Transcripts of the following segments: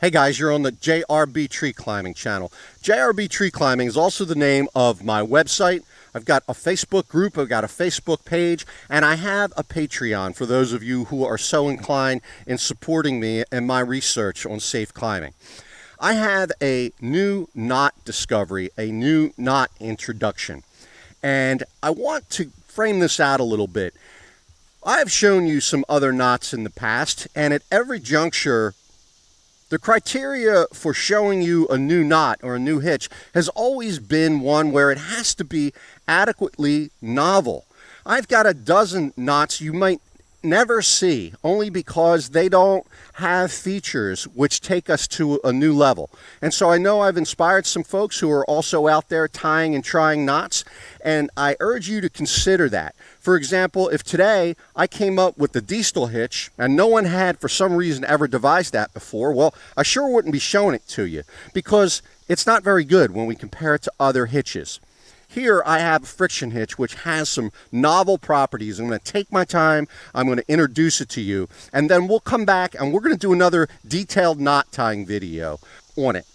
Hey guys, you're on the JRB Tree Climbing channel. JRB Tree Climbing is also the name of my website. I've got a Facebook group, I've got a Facebook page, and I have a Patreon for those of you who are so inclined in supporting me in my research on safe climbing. I have a new knot discovery, a new knot introduction, and I want to frame this out a little bit. I've shown you some other knots in the past, and at every juncture, the criteria for showing you a new knot or a new hitch has always been one where it has to be adequately novel. I've got a dozen knots you might never see, only because they don't have features which take us to a new level. And so I know I've inspired some folks who are also out there tying and trying knots, and I urge you to consider that. For example, if today I came up with the Diesel hitch and no one had for some reason ever devised that before, well, I sure wouldn't be showing it to you because it's not very good when we compare it to other hitches. Here I have a friction hitch which has some novel properties. I'm going to take my time, I'm going to introduce it to you, and then we'll come back and we're going to do another detailed knot tying video on it.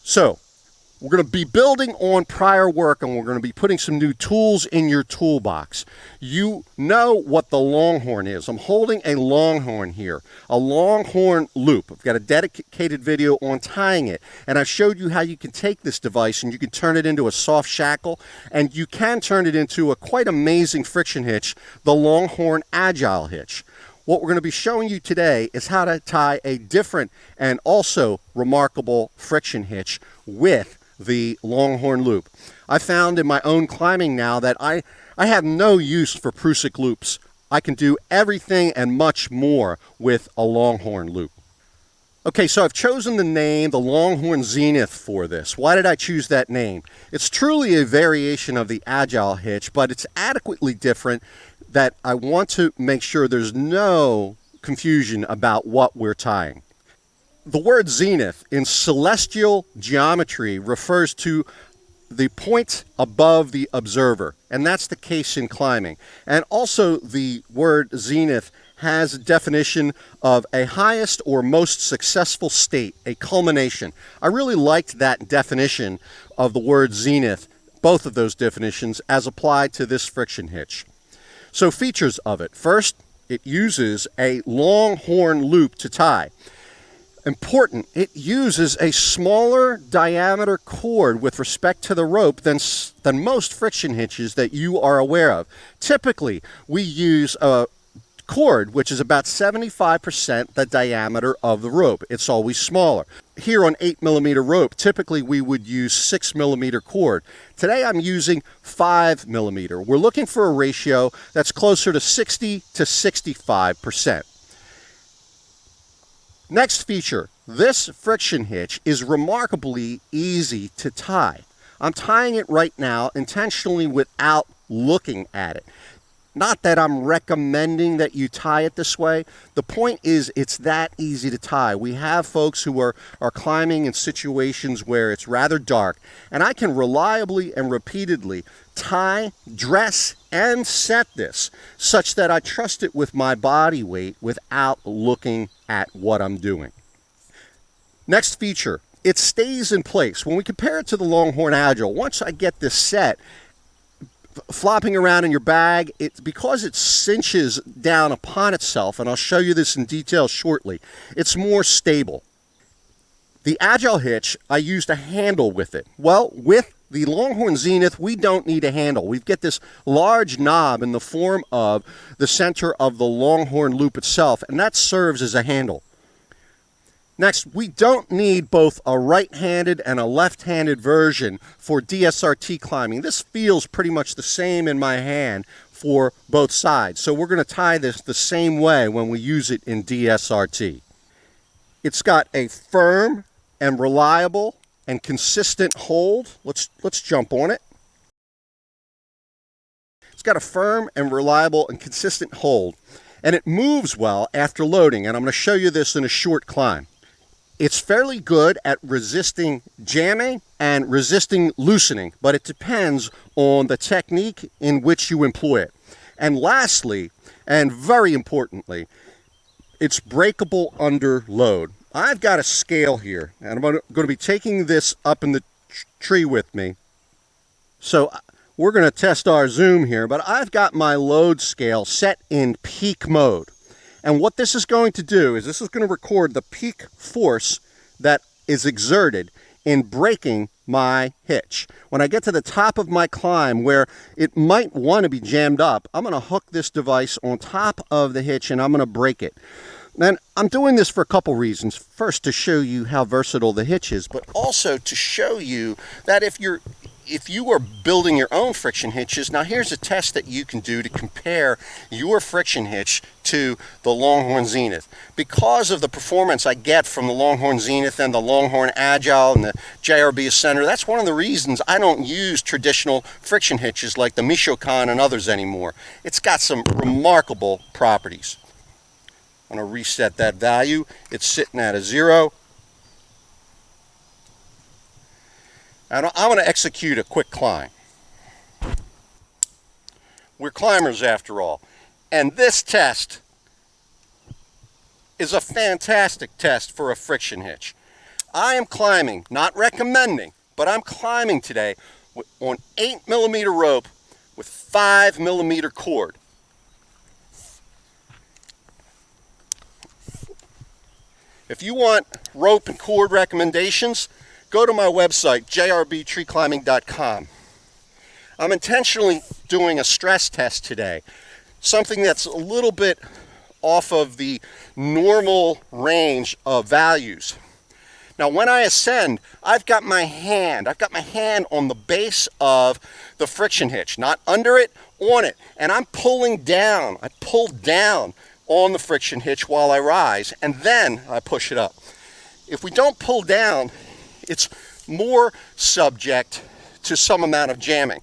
So, we're going to be building on prior work, and we're going to be putting some new tools in your toolbox. You know what the Longhorn is. I'm holding a Longhorn here, a Longhorn loop. I've got a dedicated video on tying it, and I've showed you how you can take this device and you can turn it into a soft shackle, and you can turn it into a quite amazing friction hitch, the Longhorn Agile Hitch. What we're going to be showing you today is how to tie a different and also remarkable friction hitch with the Longhorn loop. I found in my own climbing now that I have no use for Prusik loops. I can do everything and much more with a Longhorn loop. Okay, so I've chosen the name, the Longhorn Zenith, for this. Why did I choose that name? It's truly a variation of the Agile Hitch, but it's adequately different that I want to make sure there's no confusion about what we're tying. The word zenith in celestial geometry refers to the point above the observer, and that's the case in climbing. And also the word zenith has a definition of a highest or most successful state, a culmination. I really liked that definition of the word zenith, both of those definitions, as applied to this friction hitch. So features of it. First, it uses a Longhorn loop to tie. Important, it uses a smaller diameter cord with respect to the rope than most friction hitches that you are aware of. Typically, we use a cord which is about 75% the diameter of the rope. It's always smaller. Here on 8mm rope, typically we would use 6mm cord. Today I'm using 5mm. We're looking for a ratio that's closer to 60 to 65%. Next feature, this friction hitch is remarkably easy to tie. I'm tying it right now intentionally without looking at it. Not that I'm recommending that you tie it this way. The point is it's that easy to tie. We have folks who are climbing in situations where it's rather dark, and I can reliably and repeatedly tie, dress, and set this such that I trust it with my body weight without looking at what I'm doing. Next feature, it stays in place. When we compare it to the Longhorn Agile, once I get this set, flopping around in your bag, it's because it cinches down upon itself, and I'll show you this in detail shortly, it's more stable. The Agile hitch, I used a handle with it. Well, with the Longhorn Zenith, we don't need a handle. We get this large knob in the form of the center of the Longhorn loop itself, and that serves as a handle. Next, we don't need both a right-handed and a left-handed version for DSRT climbing. This feels pretty much the same in my hand for both sides. So we're going to tie this the same way when we use it in DSRT. It's got a firm and reliable and consistent hold. Let's jump on it. It's got a firm and reliable and consistent hold, and it moves well after loading, and I'm going to show you this in a short climb. It's fairly good at resisting jamming and resisting loosening, but it depends on the technique in which you employ it. And lastly, and very importantly, it's breakable under load. I've got a scale here, and I'm going to be taking this up in the tree with me. So we're going to test our zoom here, but I've got my load scale set in peak mode. And what this is going to do is this is going to record the peak force that is exerted in braking my hitch. When I get to the top of my climb where it might want to be jammed up, I'm going to hook this device on top of the hitch and I'm going to brake it. And I'm doing this for a couple reasons. First, to show you how versatile the hitch is, but also to show you that if you are building your own friction hitches, now here's a test that you can do to compare your friction hitch to the Longhorn Zenith. Because of the performance I get from the Longhorn Zenith and the Longhorn Agile and the JRB Ascender, that's one of the reasons I don't use traditional friction hitches like the Michoacán and others anymore. It's got some remarkable properties. I'm going to reset that value. It's sitting at a 0. And I'm going to execute a quick climb. We're climbers after all. And this test is a fantastic test for a friction hitch. I am climbing, not recommending, but I'm climbing today on 8mm rope with 5mm cord. If you want rope and cord recommendations, go to my website, jrbtreeclimbing.com. I'm intentionally doing a stress test today, something that's a little bit off of the normal range of values. Now, when I ascend, I've got my hand on the base of the friction hitch, not under it, on it, and I'm pulling down. I pull down on the friction hitch while I rise, and then I push it up. If we don't pull down, it's more subject to some amount of jamming.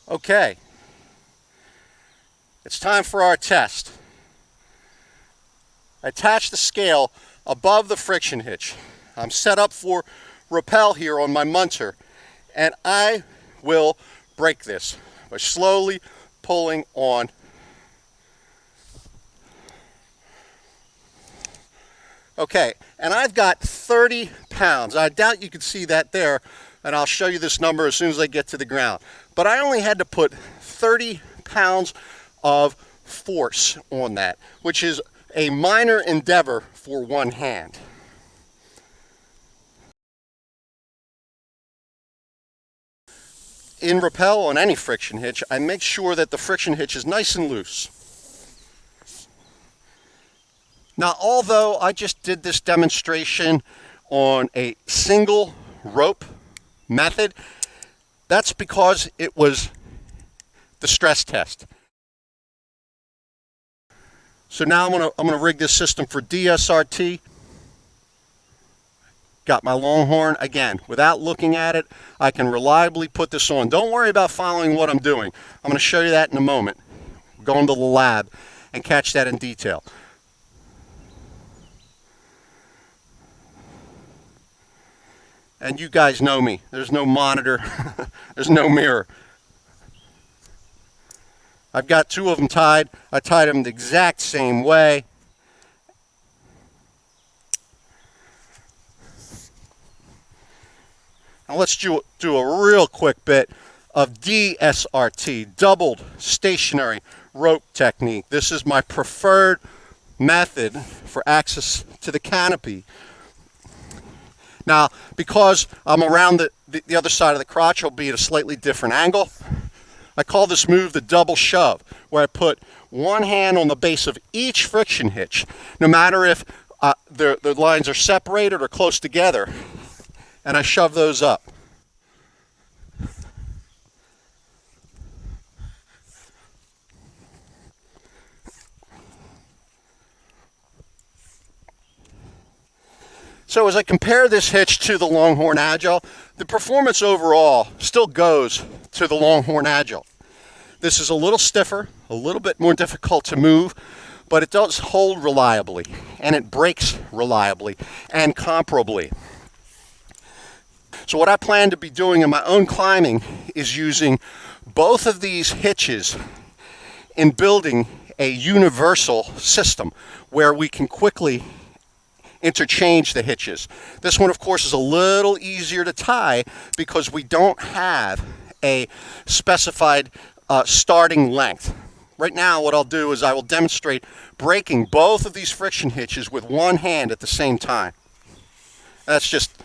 Okay, it's time for our test. I attach the scale above the friction hitch. I'm set up for rappel here on my munter, and I will brake this by slowly pulling on. Okay, and I've got 30 pounds. I doubt you can see that there, and I'll show you this number as soon as I get to the ground. But I only had to put 30 pounds of force on that, which is a minor endeavor for one hand. In rappel on any friction hitch, I make sure that the friction hitch is nice and loose. Now, although I just did this demonstration on a single rope method, that's because it was the stress test. So now I'm gonna rig this system for DSRT. Got my Longhorn. Again, without looking at it, I can reliably put this on. Don't worry about following what I'm doing. I'm going to show you that in a moment. Go into the lab and catch that in detail. And you guys know me. There's no monitor. There's no mirror. I've got two of them tied. I tied them the exact same way. Now let's do a real quick bit of DSRT, doubled stationary rope technique. This is my preferred method for access to the canopy. Now, because I'm around the other side of the crotch, I'll be at a slightly different angle. I call this move the double shove, where I put one hand on the base of each friction hitch, no matter if the lines are separated or close together, and I shove those up. So as I compare this hitch to the Longhorn Agile, the performance overall still goes to the Longhorn Agile. This is a little stiffer, a little bit more difficult to move, but it does hold reliably, and it brakes reliably and comparably. So what I plan to be doing in my own climbing is using both of these hitches in building a universal system where we can quickly interchange the hitches. This one, of course, is a little easier to tie because we don't have a specified starting length. Right now, what I'll do is I will demonstrate breaking both of these friction hitches with one hand at the same time. That's just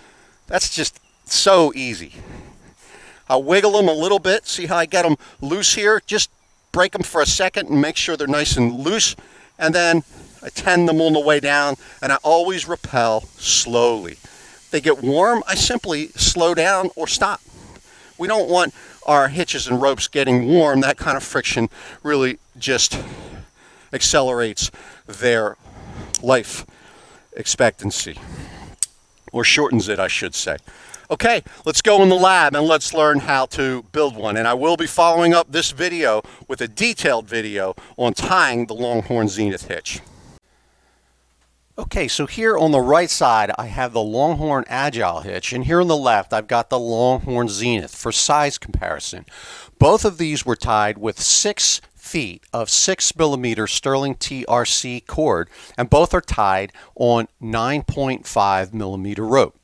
so easy. I'll wiggle them a little bit, see how I get them loose here. Just break them for a second and make sure they're nice and loose, and then I tend them on the way down, and I always rappel slowly. If they get warm, I simply slow down or stop. We don't want our hitches and ropes getting warm. That kind of friction really just accelerates their life expectancy, or shortens it, I should say. Okay, let's go in the lab and let's learn how to build one. And I will be following up this video with a detailed video on tying the Longhorn Zenith Hitch. Okay, so here on the right side, I have the Longhorn Agile Hitch, and here on the left, I've got the Longhorn Zenith for size comparison. Both of these were tied with 6 feet of 6mm Sterling TRC cord, and both are tied on 9.5mm rope.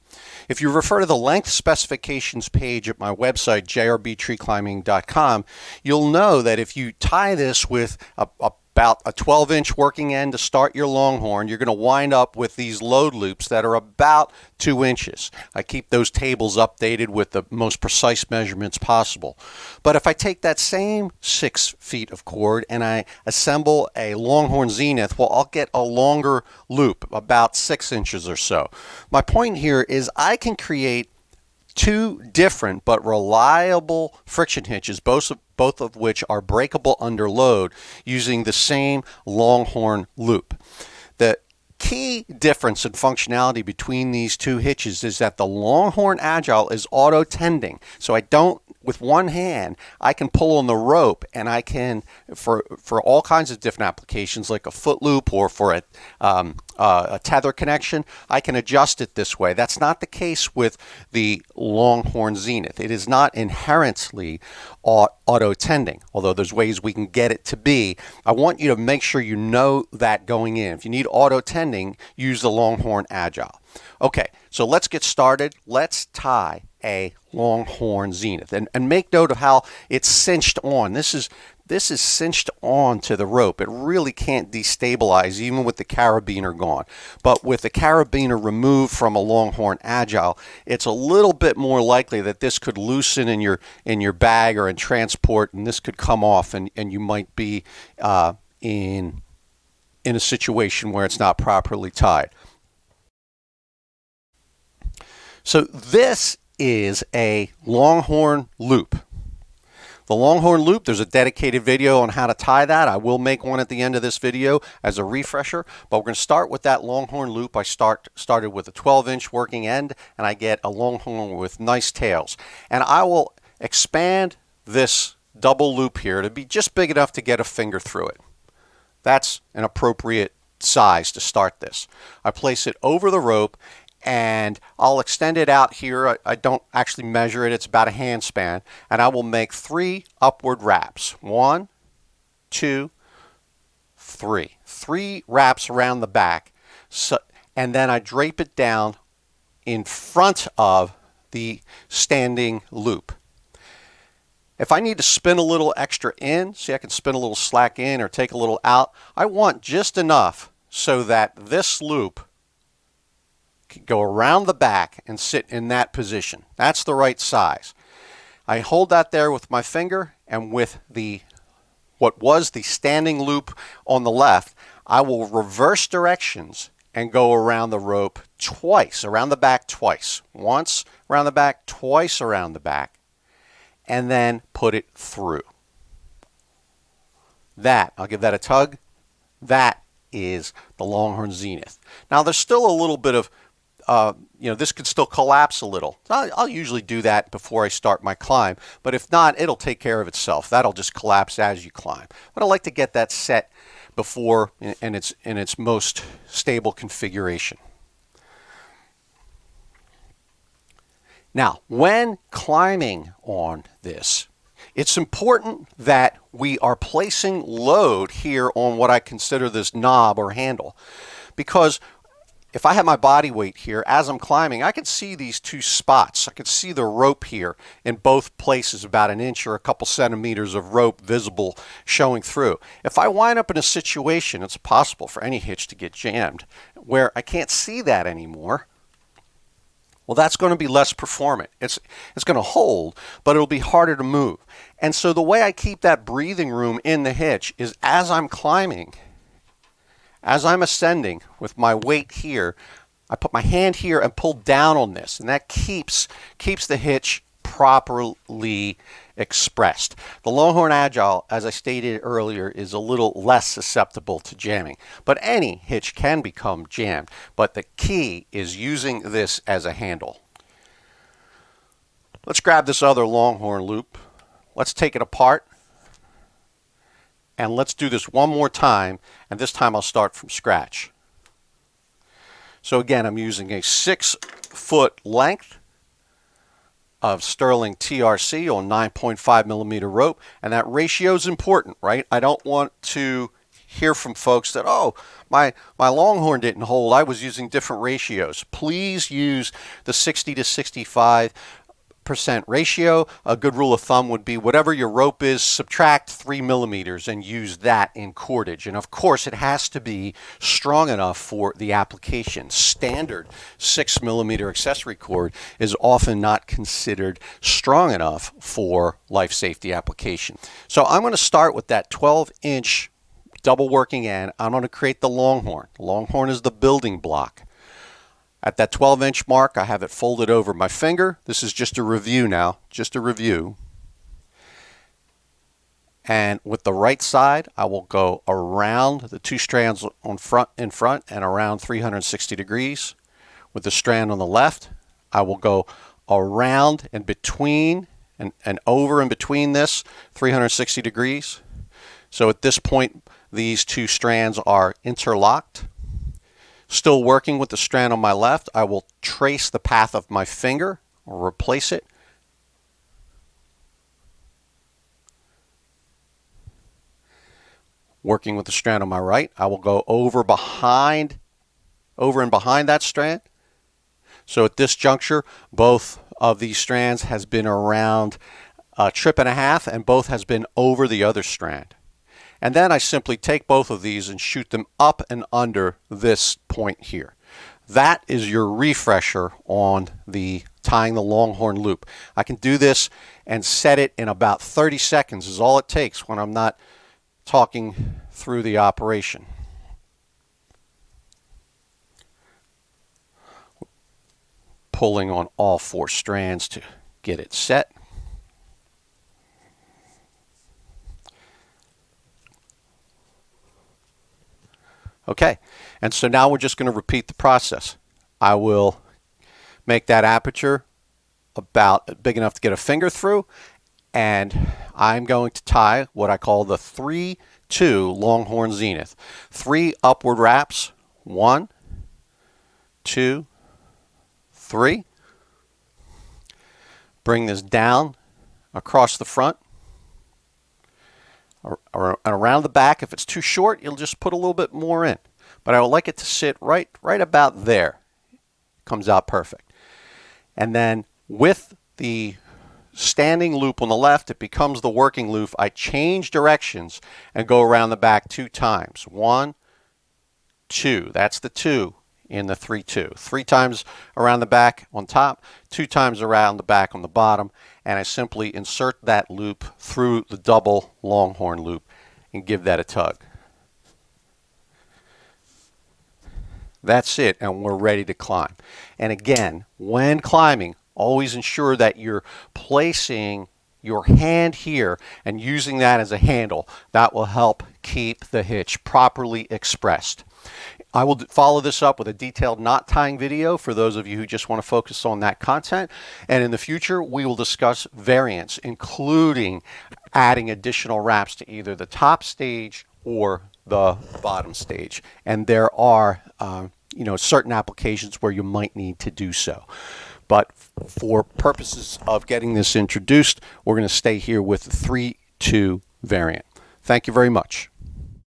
If you refer to the length specifications page at my website, jrbtreeclimbing.com, you'll know that if you tie this with about a 12-inch working end to start your Longhorn, you're going to wind up with these load loops that are about 2 inches. I keep those tables updated with the most precise measurements possible. But if I take that same 6 feet of cord and I assemble a Longhorn Zenith, well, I'll get a longer loop, about 6 inches or so. My point here is I can create 2 different but reliable friction hitches, both of which are breakable under load, using the same Longhorn loop. The key difference in functionality between these 2 hitches is that the Longhorn Agile is auto-tending. So I don't, with one hand, I can pull on the rope, and I can, for all kinds of different applications, like a foot loop or for a tether connection, I can adjust it this way. That's not the case with the Longhorn Zenith. It is not inherently auto-tending, although there's ways we can get it to be. I want you to make sure you know that going in. If you need auto-tending, use the Longhorn Agile. Okay, so let's get started. Let's tie a Longhorn Zenith, and make note of how it's cinched on. This is cinched on to the rope. It really can't destabilize even with the carabiner gone. But with the carabiner removed from a Longhorn Agile, it's a little bit more likely that this could loosen in your bag or in transport, and this could come off, and you might be in a situation where it's not properly tied. So this is a Longhorn loop. The Longhorn loop, there's a dedicated video on how to tie that. I will make one at the end of this video as a refresher, but we're going to start with that Longhorn loop. I started with a 12-inch working end, and I get a Longhorn with nice tails. And I will expand this double loop here to be just big enough to get a finger through it. That's an appropriate size to start this. I place it over the rope, and I'll extend it out here. I don't actually measure it. It's about a hand span. And I will make 3 upward wraps. 1, 2, 3. 3 wraps around the back. And then I drape it down in front of the standing loop. If I need to spin a little extra in, see, I can spin a little slack in or take a little out, I want just enough so that this loop can go around the back and sit in that position. That's the right size. I hold that there with my finger, and with what was the standing loop on the left, I will reverse directions and go around the rope twice, around the back twice. Once around the back, twice around the back, and then put it through. That, I'll give that a tug. That is the Longhorn Zenith. Now there's still a little bit of this could still collapse a little. I'll usually do that before I start my climb, but if not, it'll take care of itself. That'll just collapse as you climb. But I like to get that set before in its most stable configuration. Now, when climbing on this, It's important that we are placing load here on what I consider this knob or handle, because if I have my body weight here as I'm climbing, I can see these two spots. I can see the rope here in both places, about an inch or a couple centimeters of rope visible showing through. If I wind up in a situation, it's possible for any hitch to get jammed, where I can't see that anymore, well, that's going to be less performant. It's going to hold, but it'll be harder to move. And so the way I keep that breathing room in the hitch is as I'm climbing, as I'm ascending with my weight here, I put my hand here and pull down on this, and that keeps the hitch properly expressed. The Longhorn Agile, as I stated earlier, is a little less susceptible to jamming, but any hitch can become jammed. But the key is using this as a handle. Let's grab this other Longhorn loop. Let's take it apart. And let's do this one more time, and this time I'll start from scratch. So again, I'm using a 6-foot length of sterling TRC on 9.5 millimeter rope, and that ratio is important, right? I don't want to hear from folks that, oh, my Longhorn didn't hold, I was using different ratios. Please use the 60 to 65% ratio. A good rule of thumb would be whatever your rope is, subtract 3 millimeters and use that in cordage. And of course, it has to be strong enough for the application. Standard 6 millimeter accessory cord is often not considered strong enough for life safety application. So I'm going to start with that 12-inch double working end. I'm going to create the Longhorn. The Longhorn is the building block. At that 12-inch mark, I have it folded over my finger. This is just a review now, just a review. And with the right side, I will go around the two strands in front and around 360 degrees. With the strand on the left, I will go around and between and over and between this 360 degrees. So at this point, these two strands are interlocked. Still working with the strand on my left, I will trace the path of my finger or replace it. Working with the strand on my right, I will go over and behind that strand. So at this juncture, both of these strands has been around a trip and a half, and both has been over the other strand. And then I simply take both of these and shoot them up and under this point here. That is your refresher on the tying the Longhorn loop. I can do this and set it in about 30 seconds is all it takes when I'm not talking through the operation. Pulling on all 4 strands to get it set. Okay, and so now we're just going to repeat the process. I will make that aperture about big enough to get a finger through, and I'm going to tie what I call the 3-2 Longhorn Zenith. 3 upward wraps, 1, 2, 3. Bring this down across the front. Around the back. If it's too short, you'll just put a little bit more in. But I would like it to sit right about there. Comes out perfect. And then with the standing loop on the left, it becomes the working loop. I change directions and go around the back 2 times. 1, 2. That's the 2 in the 3-2. 3 times around the back on top, 2 times around the back on the bottom, and I simply insert that loop through the double Longhorn loop and give that a tug. That's it, and we're ready to climb. And again, when climbing, always ensure that you're placing your hand here and using that as a handle. That will help keep the hitch properly expressed. I will follow this up with a detailed knot tying video for those of you who just want to focus on that content. And in the future, we will discuss variants, including adding additional wraps to either the top stage or the bottom stage. And there are certain applications where you might need to do so. But for purposes of getting this introduced, we're going to stay here with the 3-2 variant. Thank you very much.